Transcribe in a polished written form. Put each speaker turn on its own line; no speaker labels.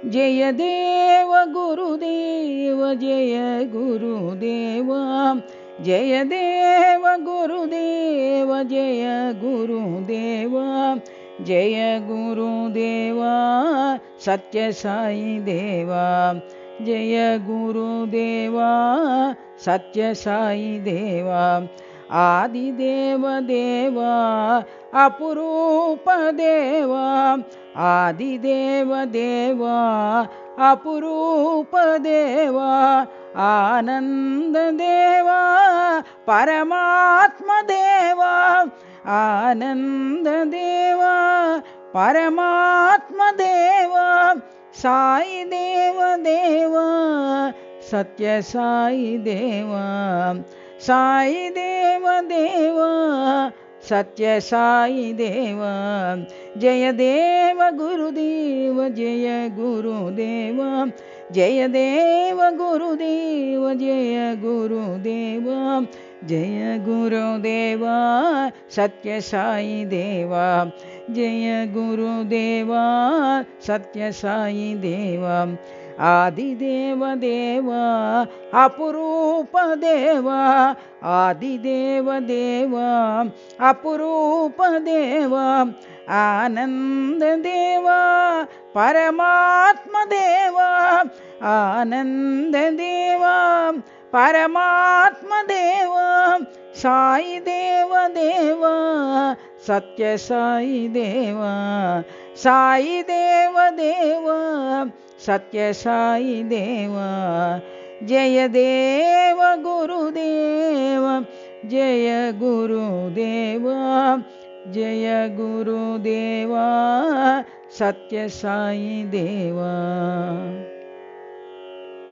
जय देव गुरुदेव जय गुरुदेव जय देव गुरुदेव जय गुरुदेव जय गुरुदेव सत्य साई देवा जय गुरुदेव सत्य साई देवा आदिदेव देवा अपरूप देवा आदिदेव देवा अपरूप देवा आनंद देवा परमात्म देवा आनंद देवा परमात्म देवा साई देव देवा सत्य साई देवा साई देव देवा सत्य साई देवा जय देव गुरुदेव जय गुरुदेव जय देव गुरुदेव जय गुरुदेव जय गुरुदेव सत्य साई देवा जय गुरुदेव सत्य साई देवा आदिदेव देवा अपरूप देवा आदिदेव देवा अपरूप देवा आनंद देवा परमात्म देवा आनंद देवा परमात्म देवा साई देव देवा सत्य साई देवा साई देव देवा सत्य साई देवा जय देव गुरुदेव जय गुरुदेव जय गुरुदेव सत्य साई देवा।